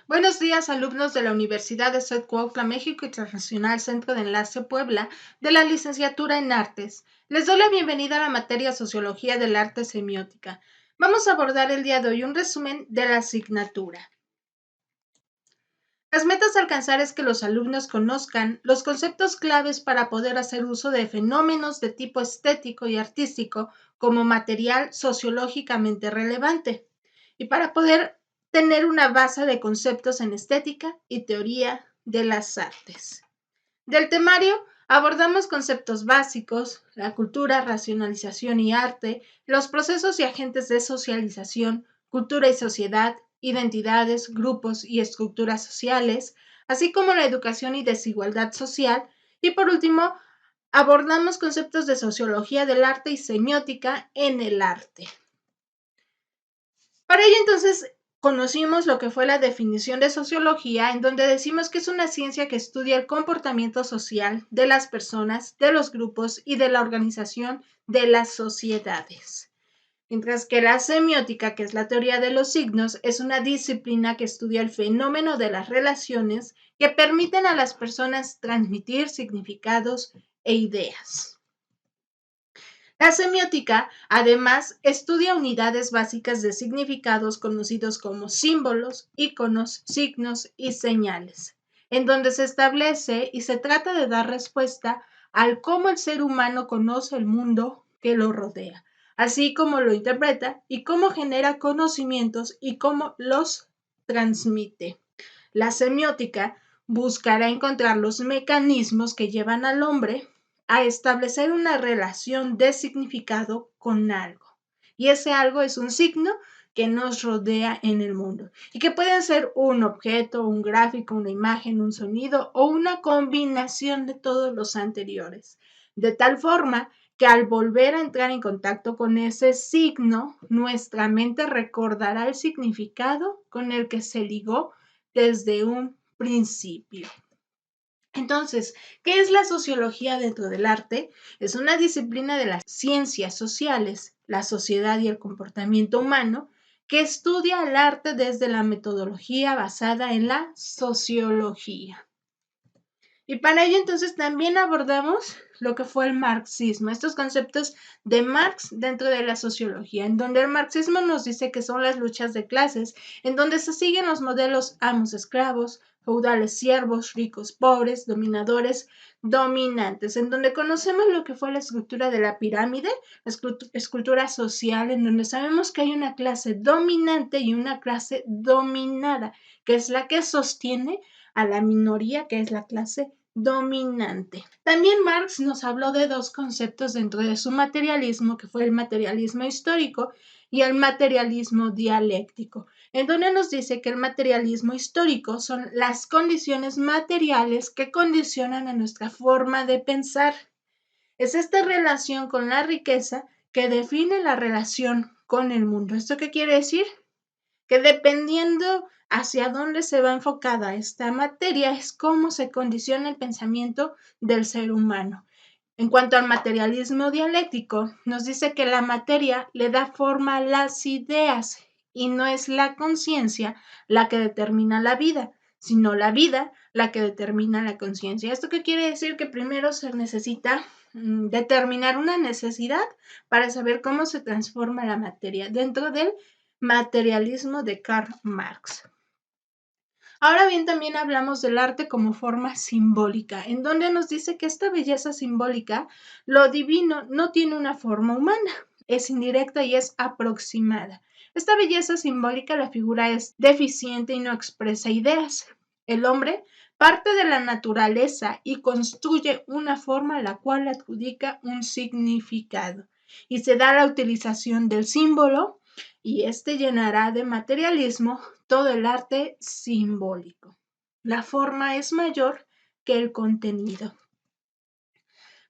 Buenos días, alumnos de la Universidad de Ciudad Cuautla, México Internacional Centro de Enlace Puebla, de la licenciatura en Artes. Les doy la bienvenida a la materia Sociología del Arte Semiótica. Vamos a abordar el día de hoy un resumen de la asignatura. Las metas a alcanzar es que los alumnos conozcan los conceptos claves para poder hacer uso de fenómenos de tipo estético y artístico como material sociológicamente relevante y para poder tener una base de conceptos en estética y teoría de las artes. Del temario abordamos conceptos básicos, la cultura, racionalización y arte, los procesos y agentes de socialización, cultura y sociedad, identidades, grupos y estructuras sociales, así como la educación y desigualdad social, y por último, abordamos conceptos de sociología del arte y semiótica en el arte. Para ello, entonces, conocimos lo que fue la definición de sociología, en donde decimos que es una ciencia que estudia el comportamiento social de las personas, de los grupos y de la organización de las sociedades. Mientras que la semiótica, que es la teoría de los signos, es una disciplina que estudia el fenómeno de las relaciones que permiten a las personas transmitir significados e ideas. La semiótica, además, estudia unidades básicas de significados conocidos como símbolos, iconos, signos y señales, en donde se establece y se trata de dar respuesta al cómo el ser humano conoce el mundo que lo rodea, así como lo interpreta y cómo genera conocimientos y cómo los transmite. La semiótica buscará encontrar los mecanismos que llevan al hombre a establecer una relación de significado con algo. Y ese algo es un signo que nos rodea en el mundo y que pueden ser un objeto, un gráfico, una imagen, un sonido o una combinación de todos los anteriores. De tal forma que al volver a entrar en contacto con ese signo, nuestra mente recordará el significado con el que se ligó desde un principio. Entonces, ¿qué es la sociología dentro del arte? Es una disciplina de las ciencias sociales, la sociedad y el comportamiento humano, que estudia el arte desde la metodología basada en la sociología. Y para ello entonces también abordamos lo que fue el marxismo, estos conceptos de Marx dentro de la sociología, en donde el marxismo nos dice que son las luchas de clases, en donde se siguen los modelos amos-esclavos, feudales siervos, ricos pobres, dominadores dominantes, en donde conocemos lo que fue la estructura de la pirámide, la escultura social, en donde sabemos que hay una clase dominante y una clase dominada, que es la que sostiene a la minoría, que es la clase dominante. También Marx nos habló de dos conceptos dentro de su materialismo, que fue el materialismo histórico y el materialismo dialéctico, en donde nos dice que el materialismo histórico son las condiciones materiales que condicionan a nuestra forma de pensar. Es esta relación con la riqueza que define la relación con el mundo. ¿Esto qué quiere decir? Que dependiendo hacia dónde se va enfocada esta materia es cómo se condiciona el pensamiento del ser humano. En cuanto al materialismo dialéctico, nos dice que la materia le da forma a las ideas y no es la conciencia la que determina la vida, sino la vida la que determina la conciencia. ¿Esto qué quiere decir? Que primero se necesita determinar una necesidad para saber cómo se transforma la materia dentro del materialismo de Karl Marx. Ahora bien, también hablamos del arte como forma simbólica, en donde nos dice que esta belleza simbólica, lo divino, no tiene una forma humana, es indirecta y es aproximada. Esta belleza simbólica, la figura es deficiente y no expresa ideas. El hombre parte de la naturaleza y construye una forma a la cual adjudica un significado y se da la utilización del símbolo y este llenará de materialismo todo el arte simbólico. La forma es mayor que el contenido.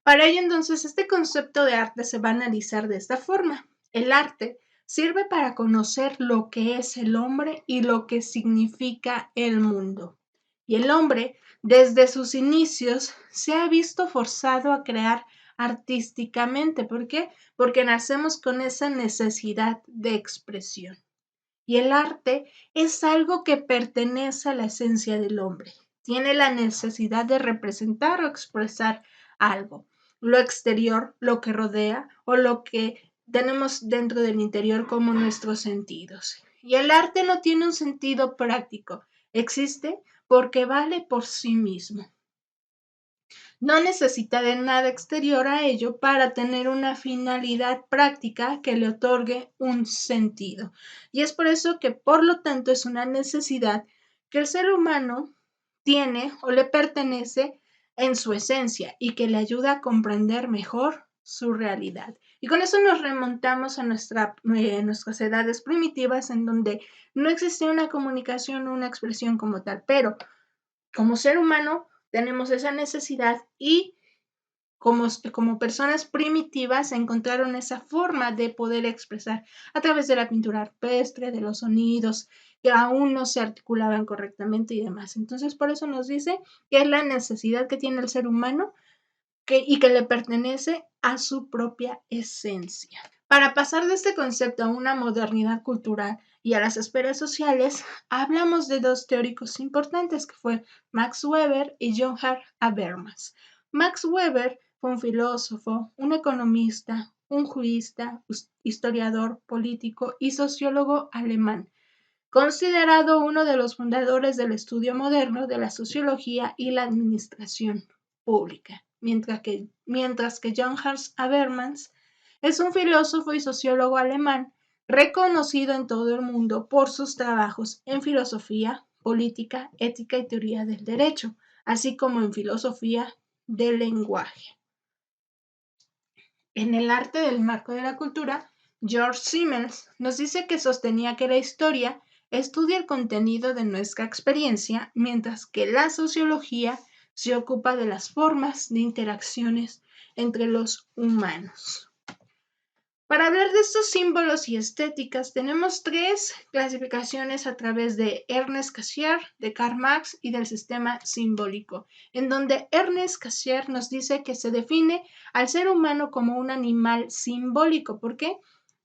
Para ello, entonces, este concepto de arte se va a analizar de esta forma. El arte sirve para conocer lo que es el hombre y lo que significa el mundo. Y el hombre, desde sus inicios, se ha visto forzado a crear artísticamente. ¿Por qué? Porque nacemos con esa necesidad de expresión. Y el arte es algo que pertenece a la esencia del hombre. Tiene la necesidad de representar o expresar algo. Lo exterior, lo que rodea o lo que tenemos dentro del interior como nuestros sentidos. Y el arte no tiene un sentido práctico. Existe porque vale por sí mismo. No necesita de nada exterior a ello para tener una finalidad práctica que le otorgue un sentido. Y es por eso que, por lo tanto, es una necesidad que el ser humano tiene o le pertenece en su esencia y que le ayuda a comprender mejor su realidad. Y con eso nos remontamos a nuestras edades primitivas en donde no existía una comunicación o una expresión como tal, pero como ser humano tenemos esa necesidad y como personas primitivas encontraron esa forma de poder expresar a través de la pintura arpestre, de los sonidos que aún no se articulaban correctamente y demás. Entonces, por eso nos dice que es la necesidad que tiene el ser humano y que le pertenece a su propia esencia. Para pasar de este concepto a una modernidad cultural y a las esferas sociales, hablamos de dos teóricos importantes que fue Max Weber y Johann Habermas. Max Weber fue un filósofo, un economista, un jurista, historiador, político y sociólogo alemán, considerado uno de los fundadores del estudio moderno de la sociología y la administración pública, mientras que Johann Habermas es un filósofo y sociólogo alemán reconocido en todo el mundo por sus trabajos en filosofía, política, ética y teoría del derecho, así como en filosofía del lenguaje. En el arte del marco de la cultura, George Simmels nos dice que sostenía que la historia estudia el contenido de nuestra experiencia, mientras que la sociología se ocupa de las formas de interacciones entre los humanos. Para hablar de estos símbolos y estéticas, tenemos tres clasificaciones a través de Ernest Cassirer, de Karl Marx y del sistema simbólico, en donde Ernest Cassirer nos dice que se define al ser humano como un animal simbólico. ¿Por qué?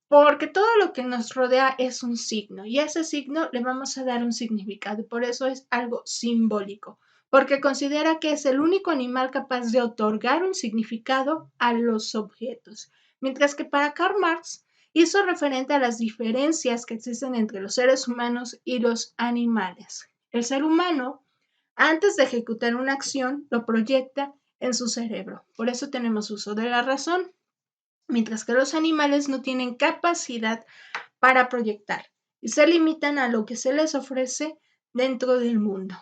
Porque todo lo que nos rodea es un signo y a ese signo le vamos a dar un significado y por eso es algo simbólico, porque considera que es el único animal capaz de otorgar un significado a los objetos. Mientras que para Karl Marx hizo referente a las diferencias que existen entre los seres humanos y los animales. El ser humano, antes de ejecutar una acción, lo proyecta en su cerebro. Por eso tenemos uso de la razón, mientras que los animales no tienen capacidad para proyectar y se limitan a lo que se les ofrece dentro del mundo.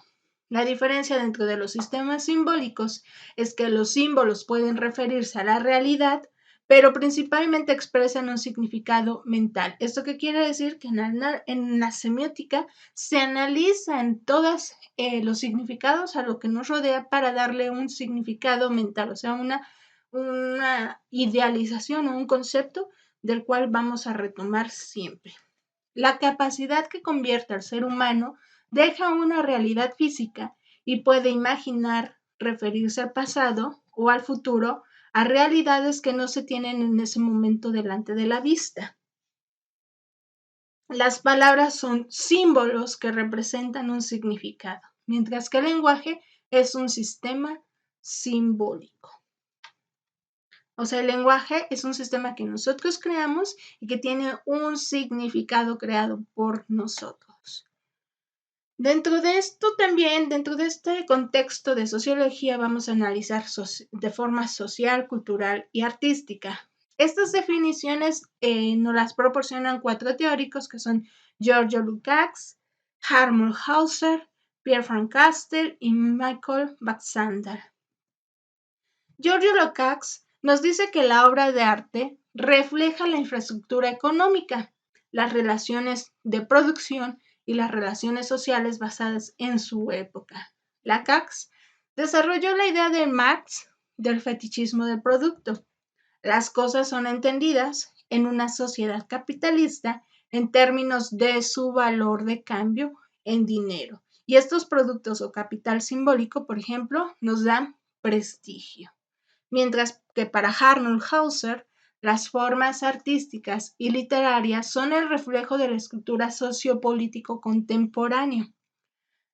La diferencia dentro de los sistemas simbólicos es que los símbolos pueden referirse a la realidad, pero principalmente expresan un significado mental. ¿Esto qué quiere decir? Que en la semiótica se analizan todos los significados a lo que nos rodea para darle un significado mental, o sea, una idealización o un concepto del cual vamos a retomar siempre. La capacidad que convierte al ser humano deja una realidad física y puede imaginar, referirse al pasado o al futuro, a realidades que no se tienen en ese momento delante de la vista. Las palabras son símbolos que representan un significado, mientras que el lenguaje es un sistema simbólico. O sea, el lenguaje es un sistema que nosotros creamos y que tiene un significado creado por nosotros. Dentro de esto también, dentro de este contexto de sociología, vamos a analizar de forma social, cultural y artística. Estas definiciones nos las proporcionan cuatro teóricos que son Giorgio Lukács, Hartmut Hauser, Pierre Van Castel y Michael Baxander. Giorgio Lukács nos dice que la obra de arte refleja la infraestructura económica, las relaciones de producción y las relaciones sociales basadas en su época. Lukács desarrolló la idea de Marx del fetichismo del producto. Las cosas son entendidas en una sociedad capitalista en términos de su valor de cambio en dinero. Y estos productos o capital simbólico, por ejemplo, nos dan prestigio. Mientras que para Arnold Hauser, Las formas artísticas y literarias son el reflejo de la escritura sociopolítico contemporánea.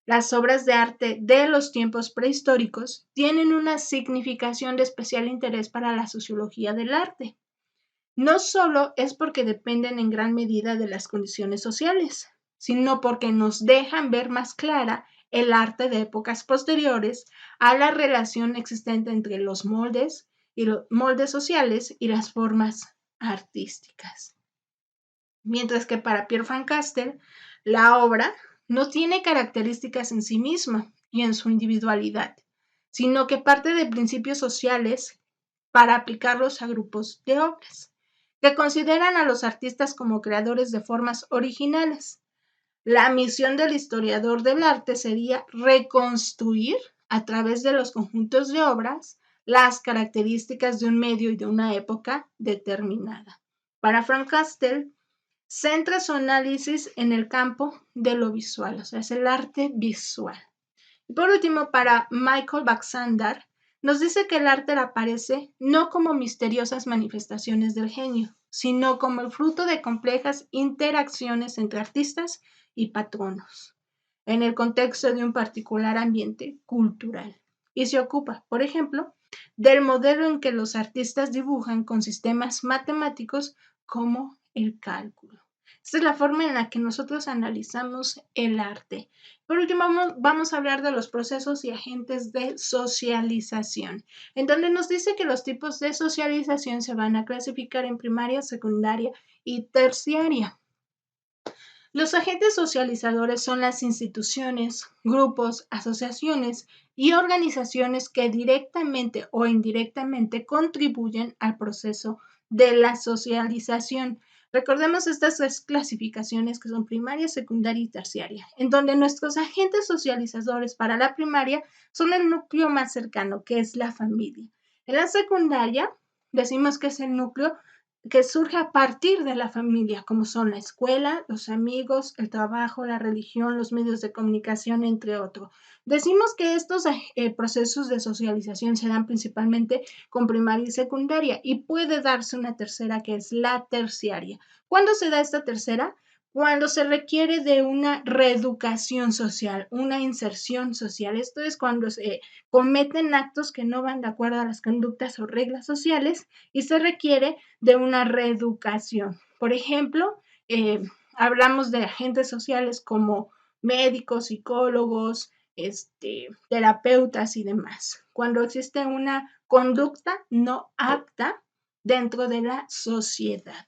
Las obras de arte de los tiempos prehistóricos tienen una significación de especial interés para la sociología del arte. No solo es porque dependen en gran medida de las condiciones sociales, sino porque nos dejan ver más clara el arte de épocas posteriores a la relación existente entre los moldes y los moldes sociales y las formas artísticas. Mientras que para Pierre Van Castel, la obra no tiene características en sí misma y en su individualidad, sino que parte de principios sociales para aplicarlos a grupos de obras, que consideran a los artistas como creadores de formas originales. La misión del historiador del arte sería reconstruir a través de los conjuntos de obras las características de un medio y de una época determinada. Para Frank Castel, centra su análisis en el campo de lo visual, o sea, es el arte visual. Y por último, para Michael Baxandar, nos dice que el arte aparece no como misteriosas manifestaciones del genio, sino como el fruto de complejas interacciones entre artistas y patronos, en el contexto de un particular ambiente cultural. Y se ocupa, por ejemplo, del modelo en que los artistas dibujan con sistemas matemáticos como el cálculo. Esta es la forma en la que nosotros analizamos el arte. Por último, vamos a hablar de los procesos y agentes de socialización, en donde nos dice que los tipos de socialización se van a clasificar en primaria, secundaria y terciaria. Los agentes socializadores son las instituciones, grupos, asociaciones y organizaciones que directamente o indirectamente contribuyen al proceso de la socialización. Recordemos estas tres clasificaciones que son primaria, secundaria y terciaria, en donde nuestros agentes socializadores para la primaria son el núcleo más cercano, que es la familia. En la secundaria decimos que es el núcleo que surge a partir de la familia, como son la escuela, los amigos, el trabajo, la religión, los medios de comunicación, entre otros. Decimos que estos procesos de socialización se dan principalmente con primaria y secundaria y puede darse una tercera que es la terciaria. ¿Cuándo se da esta tercera? Cuando se requiere de una reeducación social, una inserción social. Esto es cuando se cometen actos que no van de acuerdo a las conductas o reglas sociales y se requiere de una reeducación. Por ejemplo, hablamos de agentes sociales como médicos, psicólogos, terapeutas y demás. Cuando existe una conducta no apta dentro de la sociedad.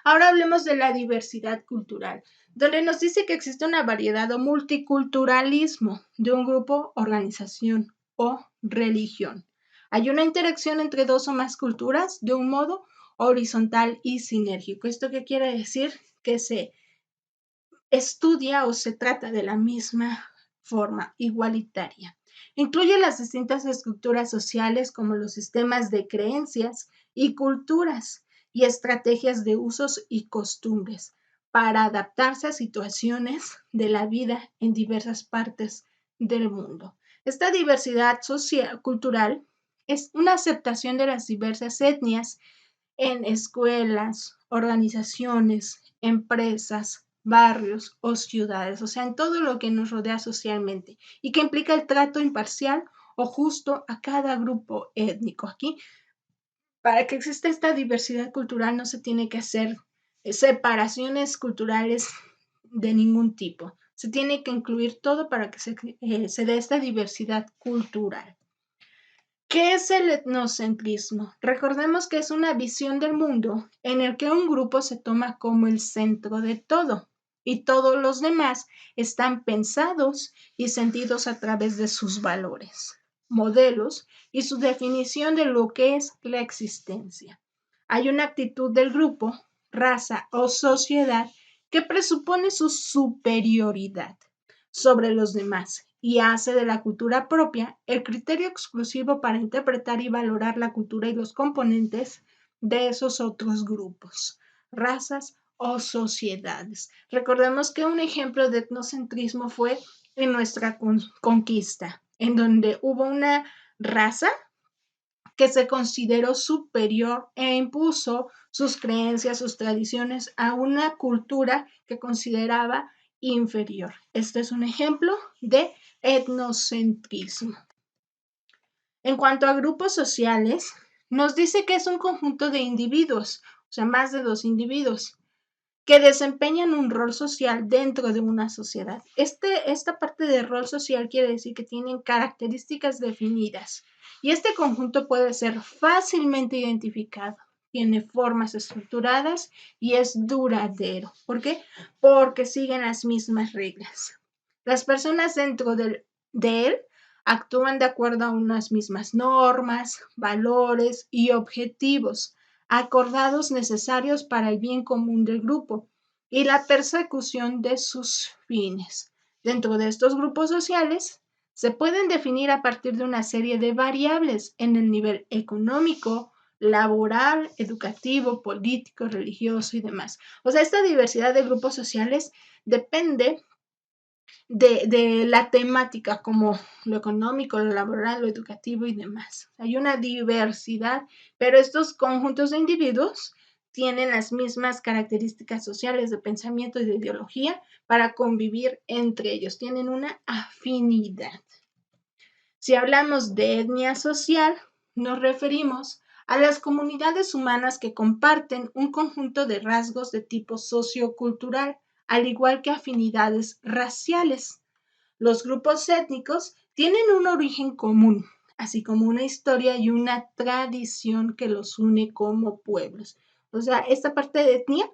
Ahora hablemos de la diversidad cultural, donde nos dice que existe una variedad o multiculturalismo de un grupo, organización o religión. Hay una interacción entre dos o más culturas de un modo horizontal y sinérgico. ¿Esto qué quiere decir? Que se estudia o se trata de la misma forma, igualitaria. Incluye las distintas estructuras sociales como los sistemas de creencias y culturas y estrategias de usos y costumbres para adaptarse a situaciones de la vida en diversas partes del mundo. Esta diversidad social, cultural es una aceptación de las diversas etnias en escuelas, organizaciones, empresas, barrios o ciudades, o sea, en todo lo que nos rodea socialmente y que implica el trato imparcial o justo a cada grupo étnico. Aquí, para que exista esta diversidad cultural, no se tiene que hacer separaciones culturales de ningún tipo. Se tiene que incluir todo para que se dé esta diversidad cultural. ¿Qué es el etnocentrismo? Recordemos que es una visión del mundo en el que un grupo se toma como el centro de todo y todos los demás están pensados y sentidos a través de sus valores, modelos y su definición de lo que es la existencia. Hay una actitud del grupo, raza o sociedad que presupone su superioridad sobre los demás y hace de la cultura propia el criterio exclusivo para interpretar y valorar la cultura y los componentes de esos otros grupos, razas o sociedades. Recordemos que un ejemplo de etnocentrismo fue en nuestra conquista, en donde hubo una raza que se consideró superior e impuso sus creencias, sus tradiciones a una cultura que consideraba inferior. Este es un ejemplo de etnocentrismo. En cuanto a grupos sociales, nos dice que es un conjunto de individuos, o sea, más de dos individuos, que desempeñan un rol social dentro de una sociedad. Esta parte de rol social quiere decir que tienen características definidas y este conjunto puede ser fácilmente identificado, tiene formas estructuradas y es duradero. ¿Por qué? Porque siguen las mismas reglas. Las personas dentro de él actúan de acuerdo a unas mismas normas, valores y objetivos acordados necesarios para el bien común del grupo y la persecución de sus fines. Dentro de estos grupos sociales se pueden definir a partir de una serie de variables en el nivel económico, laboral, educativo, político, religioso y demás. O sea, esta diversidad de grupos sociales depende de la temática como lo económico, lo laboral, lo educativo y demás. Hay una diversidad, pero estos conjuntos de individuos tienen las mismas características sociales de pensamiento y de ideología para convivir entre ellos, tienen una afinidad. Si hablamos de etnia social, nos referimos a las comunidades humanas que comparten un conjunto de rasgos de tipo sociocultural, al igual que afinidades raciales. Los grupos étnicos tienen un origen común, así como una historia y una tradición que los une como pueblos. O sea, esta parte de etnia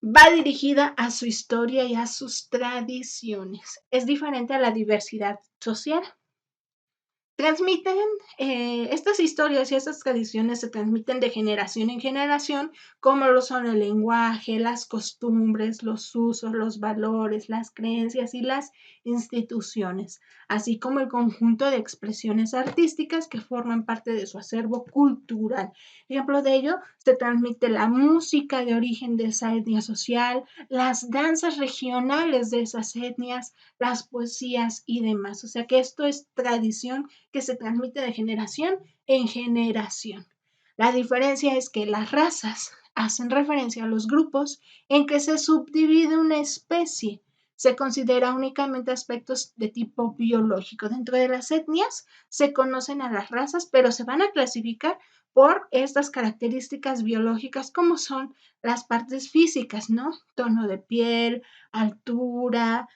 va dirigida a su historia y a sus tradiciones. Es diferente a la diversidad social. Transmiten estas historias y estas tradiciones se transmiten de generación en generación, como lo son el lenguaje, las costumbres, los usos, los valores, las creencias y las instituciones, así como el conjunto de expresiones artísticas que forman parte de su acervo cultural. Ejemplo de ello, se transmite la música de origen de esa etnia social, las danzas regionales de esas etnias, las poesías y demás. O sea que esto es tradición que se transmite de generación en generación. La diferencia es que las razas hacen referencia a los grupos en que se subdivide una especie. Se considera únicamente aspectos de tipo biológico. Dentro de las etnias se conocen a las razas, pero se van a clasificar por estas características biológicas como son las partes físicas, ¿no? Tono de piel, altura,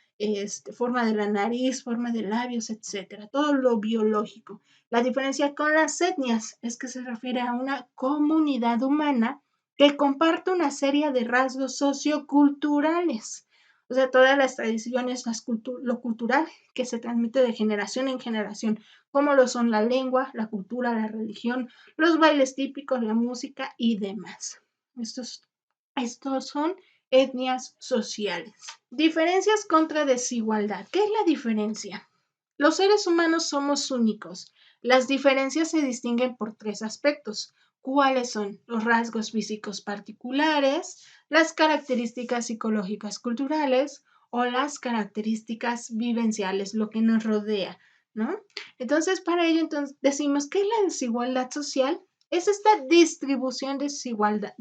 forma de la nariz, forma de labios, etcétera, todo lo biológico. La diferencia con las etnias es que se refiere a una comunidad humana que comparte una serie de rasgos socioculturales. O sea, todas las tradiciones, lo cultural que se transmite de generación en generación, como lo son la lengua, la cultura, la religión, los bailes típicos, la música y demás. Estos son etnias sociales. Diferencias contra desigualdad. ¿Qué es la diferencia? Los seres humanos somos únicos. Las diferencias se distinguen por tres aspectos. ¿Cuáles son? Los rasgos físicos particulares, las características psicológicas culturales o las características vivenciales, lo que nos rodea, ¿no? Entonces, para ello, decimos que la desigualdad social es esta distribución desigual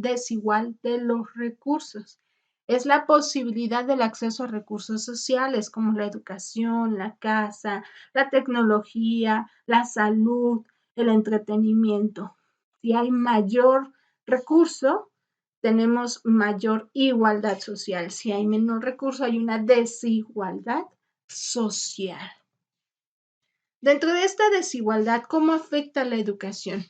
de los recursos. Es la posibilidad del acceso a recursos sociales como la educación, la casa, la tecnología, la salud, el entretenimiento. Si hay mayor recurso, tenemos mayor igualdad social. Si hay menor recurso, hay una desigualdad social. Dentro de esta desigualdad, ¿cómo afecta la educación?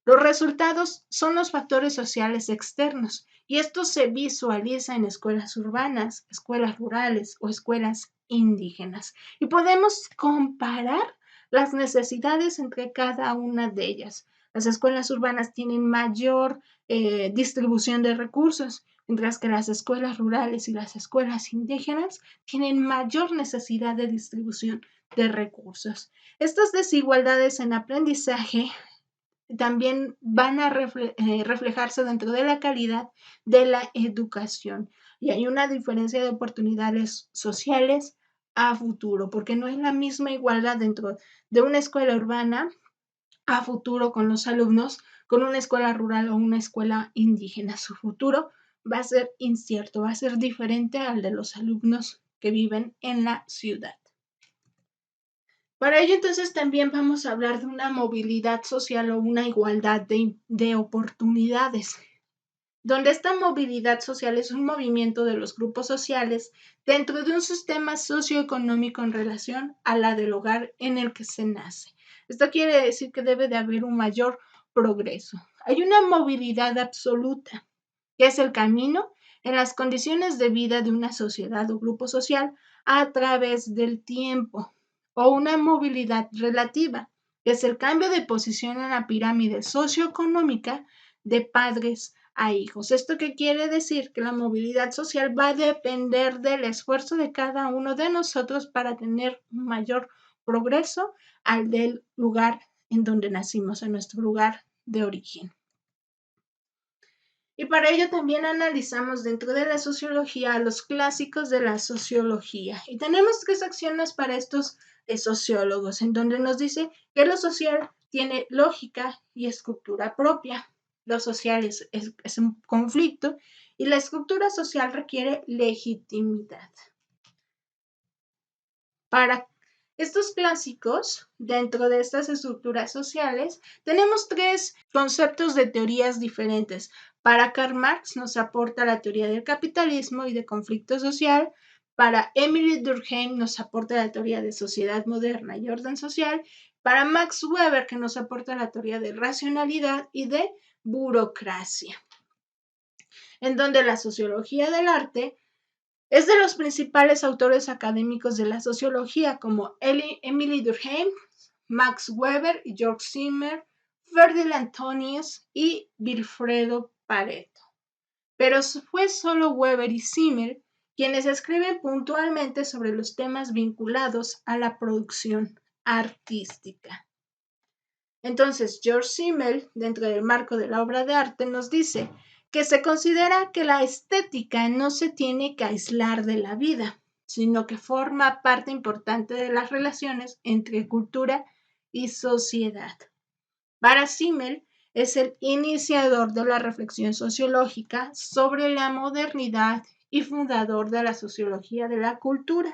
Los resultados son los factores sociales externos y esto se visualiza en escuelas urbanas, escuelas rurales o escuelas indígenas. Y podemos comparar las necesidades entre cada una de ellas. Las escuelas urbanas tienen mayor distribución de recursos, mientras que las escuelas rurales y las escuelas indígenas tienen mayor necesidad de distribución de recursos. Estas desigualdades en aprendizaje también van a reflejarse dentro de la calidad de la educación. Y hay una diferencia de oportunidades sociales a futuro, porque no es la misma igualdad dentro de una escuela urbana a futuro con los alumnos con una escuela rural o una escuela indígena. Su futuro va a ser incierto, va a ser diferente al de los alumnos que viven en la ciudad. Para ello, entonces, también vamos a hablar de una movilidad social o una igualdad de oportunidades, donde esta movilidad social es un movimiento de los grupos sociales dentro de un sistema socioeconómico en relación a la del hogar en el que se nace. Esto quiere decir que debe de haber un mayor progreso. Hay una movilidad absoluta, que es el camino en las condiciones de vida de una sociedad o grupo social a través del tiempo, o una movilidad relativa, que es el cambio de posición en la pirámide socioeconómica de padres a hijos. ¿Esto qué quiere decir? Que la movilidad social va a depender del esfuerzo de cada uno de nosotros para tener un mayor progreso al del lugar en donde nacimos, en nuestro lugar de origen. Y para ello también analizamos dentro de la sociología a los clásicos de la sociología. Y tenemos 3 acciones para estos sociólogos, en donde nos dice que lo social tiene lógica y estructura propia. Lo social es un conflicto y la estructura social requiere legitimidad. Para estos clásicos, dentro de estas estructuras sociales, tenemos 3 conceptos de teorías diferentes. Para Karl Marx nos aporta la teoría del capitalismo y de conflicto social. Para Emily Durkheim nos aporta la teoría de sociedad moderna y orden social. Para Max Weber, que nos aporta la teoría de racionalidad y de burocracia. En donde la sociología del arte es de los principales autores académicos de la sociología, como Emily Durkheim, Max Weber, George Simmel, Ferdinand Tönnies y Vilfredo Pareto. Pero fue solo Weber y Simmel quienes escriben puntualmente sobre los temas vinculados a la producción artística. Entonces, George Simmel, dentro del marco de la obra de arte, nos dice que se considera que la estética no se tiene que aislar de la vida, sino que forma parte importante de las relaciones entre cultura y sociedad. Para Simmel, es el iniciador de la reflexión sociológica sobre la modernidad y fundador de la sociología de la cultura.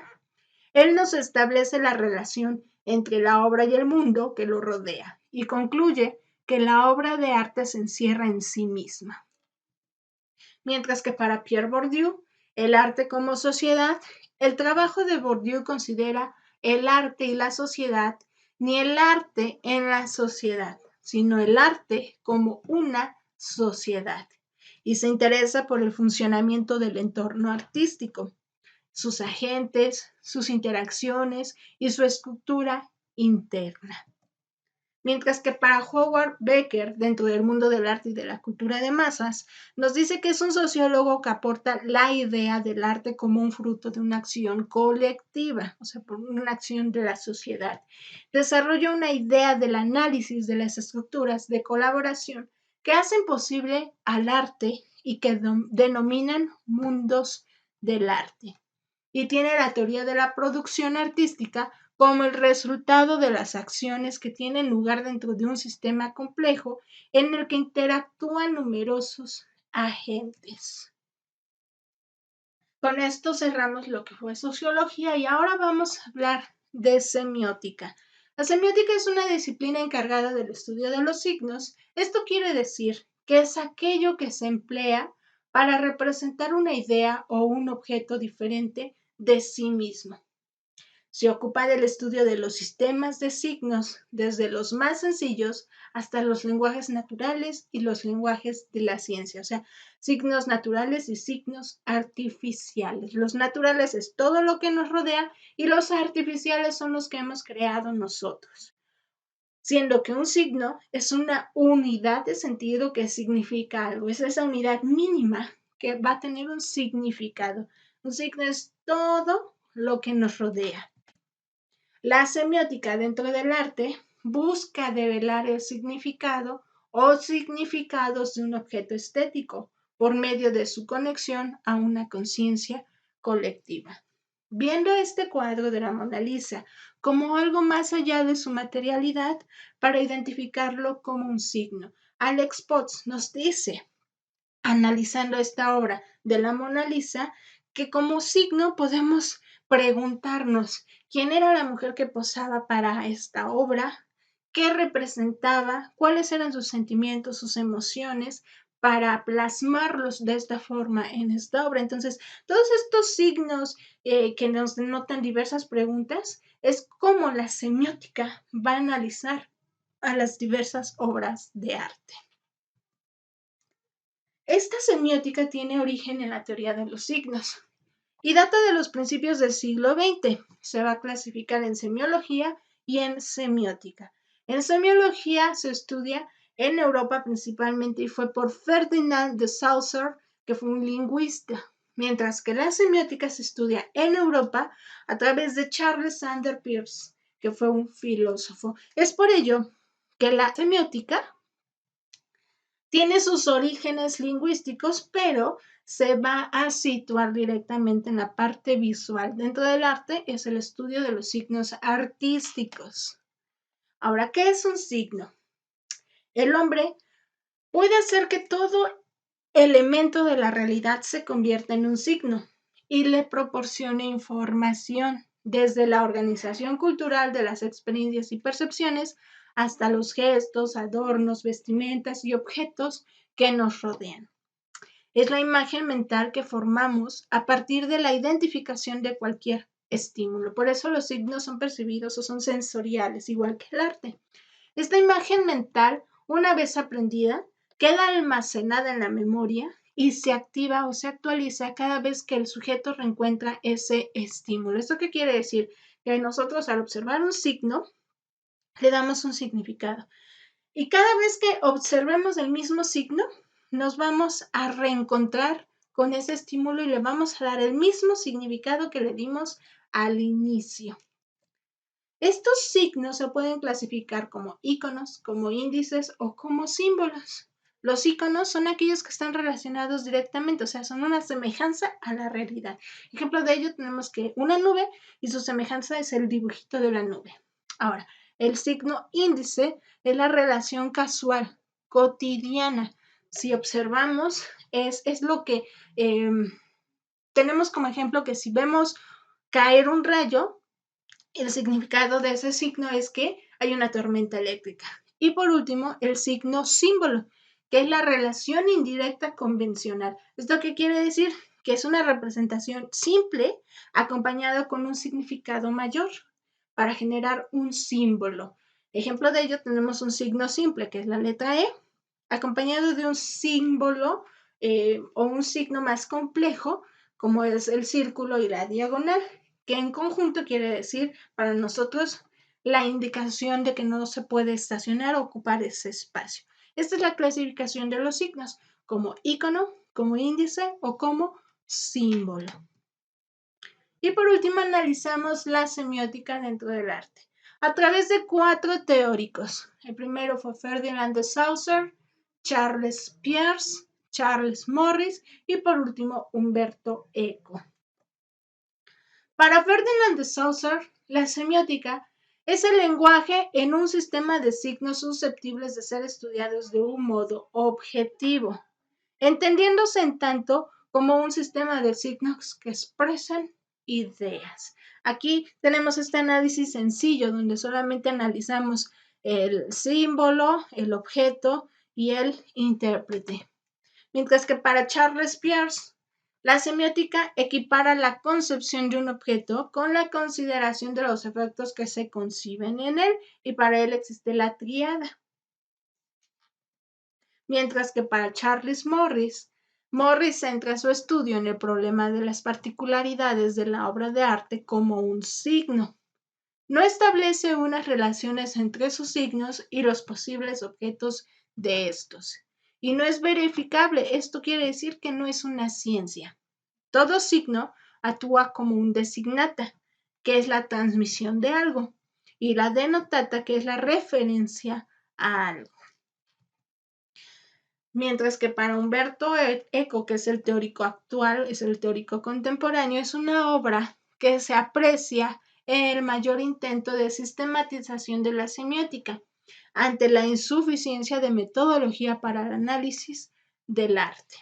Él nos establece la relación entre la obra y el mundo que lo rodea y concluye que la obra de arte se encierra en sí misma. Mientras que para Pierre Bourdieu, el arte como sociedad, el trabajo de Bourdieu considera el arte y la sociedad ni el arte en la sociedad, sino el arte como una sociedad, y se interesa por el funcionamiento del entorno artístico, sus agentes, sus interacciones y su estructura interna. Mientras que para Howard Becker, dentro del mundo del arte y de la cultura de masas, nos dice que es un sociólogo que aporta la idea del arte como un fruto de una acción colectiva, o sea, por una acción de la sociedad. Desarrolla una idea del análisis de las estructuras de colaboración que hacen posible al arte y que denominan mundos del arte. Y tiene la teoría de la producción artística como el resultado de las acciones que tienen lugar dentro de un sistema complejo en el que interactúan numerosos agentes. Con esto cerramos lo que fue sociología y ahora vamos a hablar de semiótica. La semiótica es una disciplina encargada del estudio de los signos. Esto quiere decir que es aquello que se emplea para representar una idea o un objeto diferente de sí mismo. Se ocupa del estudio de los sistemas de signos, desde los más sencillos hasta los lenguajes naturales y los lenguajes de la ciencia, o sea, signos naturales y signos artificiales. Los naturales es todo lo que nos rodea y los artificiales son los que hemos creado nosotros, siendo que un signo es una unidad de sentido que significa algo, es esa unidad mínima que va a tener un significado. Un signo es todo lo que nos rodea. La semiótica dentro del arte busca develar el significado o significados de un objeto estético por medio de su conexión a una conciencia colectiva. viendo este cuadro de la Mona Lisa como algo más allá de su materialidad para identificarlo como un signo. Alex Potts nos dice, analizando esta obra de la Mona Lisa, que como signo podemos preguntarnos quién era la mujer que posaba para esta obra, qué representaba, cuáles eran sus sentimientos, sus emociones, para plasmarlos de esta forma en esta obra. Entonces, todos estos signos que nos denotan diversas preguntas es cómo la semiótica va a analizar a las diversas obras de arte. Esta semiótica tiene origen en la teoría de los signos y data de los principios del siglo XX. Se va a clasificar en semiología y en semiótica. En semiología se estudia en Europa principalmente y fue por Ferdinand de Saussure, que fue un lingüista, mientras que la semiótica se estudia en Europa a través de Charles Sanders Peirce, que fue un filósofo. Es por ello que la semiótica tiene sus orígenes lingüísticos, pero se va a situar directamente en la parte visual. Dentro del arte es el estudio de los signos artísticos. Ahora, ¿qué es un signo? El hombre puede hacer que todo elemento de la realidad se convierta en un signo y le proporcione información desde la organización cultural de las experiencias y percepciones hasta los gestos, adornos, vestimentas y objetos que nos rodean. Es la imagen mental que formamos a partir de la identificación de cualquier estímulo. Por eso los signos son percibidos o son sensoriales, igual que el arte. Esta imagen mental, una vez aprendida, queda almacenada en la memoria y se activa o se actualiza cada vez que el sujeto reencuentra ese estímulo. ¿Esto qué quiere decir? Que nosotros al observar un signo le damos un significado. Y cada vez que observemos el mismo signo, nos vamos a reencontrar con ese estímulo y le vamos a dar el mismo significado que le dimos al inicio. Estos signos se pueden clasificar como iconos, como índices o como símbolos. Los iconos son aquellos que están relacionados directamente, o sea, son una semejanza a la realidad. Ejemplo de ello tenemos que una nube y su semejanza es el dibujito de la nube. Ahora, el signo índice es la relación casual, cotidiana. Si observamos, es lo que tenemos como ejemplo que si vemos caer un rayo, el significado de ese signo es que hay una tormenta eléctrica. Y por último, el signo símbolo, que es la relación indirecta convencional. ¿Esto qué quiere decir? Que es una representación simple acompañada con un significado mayor para generar un símbolo. Ejemplo de ello tenemos un signo simple, que es la letra E, acompañado de un símbolo o un signo más complejo, como es el círculo y la diagonal, que en conjunto quiere decir para nosotros la indicación de que no se puede estacionar o ocupar ese espacio. Esta es la clasificación de los signos, como icono, como índice o como símbolo. Y por último analizamos la semiótica dentro del arte, a través de 4 teóricos. El primero fue Ferdinand de Saussure, Charles Peirce, Charles Morris y por último Umberto Eco. Para Ferdinand de Saussure, la semiótica es el lenguaje en un sistema de signos susceptibles de ser estudiados de un modo objetivo, entendiéndose en tanto como un sistema de signos que expresan ideas. Aquí tenemos este análisis sencillo donde solamente analizamos el símbolo, el objeto y el intérprete. Mientras que para Charles Peirce, la semiótica equipara la concepción de un objeto con la consideración de los efectos que se conciben en él, y para él existe la tríada. Mientras que para Charles Morris, Morris centra su estudio en el problema de las particularidades de la obra de arte como un signo. No establece unas relaciones entre sus signos y los posibles objetos de estos. Y no es verificable. Esto quiere decir que no es una ciencia. Todo signo actúa como un designata, que es la transmisión de algo, y la denotata, que es la referencia a algo. Mientras que para Umberto Eco, que es el teórico actual, es el teórico contemporáneo, es una obra que se aprecia el mayor intento de sistematización de la semiótica ante la insuficiencia de metodología para el análisis del arte.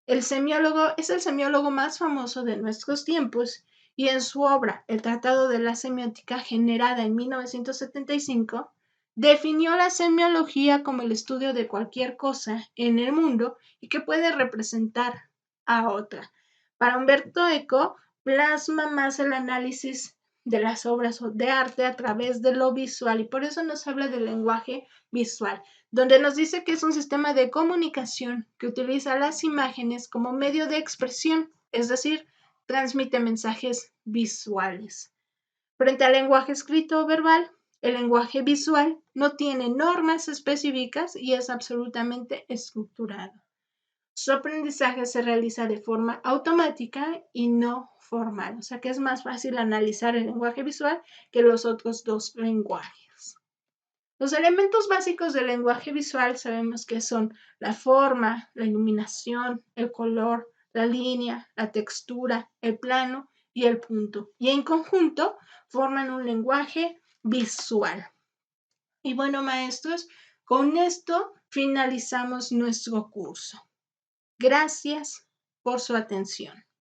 El semiólogo es el semiólogo más famoso de nuestros tiempos y en su obra El Tratado de la Semiótica, generada en 1975, definió la semiología como el estudio de cualquier cosa en el mundo y que puede representar a otra. Para Humberto Eco, plasma más el análisis de las obras de arte a través de lo visual y por eso nos habla del lenguaje visual, donde nos dice que es un sistema de comunicación que utiliza las imágenes como medio de expresión, es decir, transmite mensajes visuales. Frente al lenguaje escrito o verbal, el lenguaje visual no tiene normas específicas y es absolutamente estructurado. Su aprendizaje se realiza de forma automática y no formal, o sea que es más fácil analizar el lenguaje visual que los otros dos lenguajes. Los elementos básicos del lenguaje visual sabemos que son la forma, la iluminación, el color, la línea, la textura, el plano y el punto. Y en conjunto forman un lenguaje visual. Y bueno, maestros, con esto finalizamos nuestro curso. Gracias por su atención.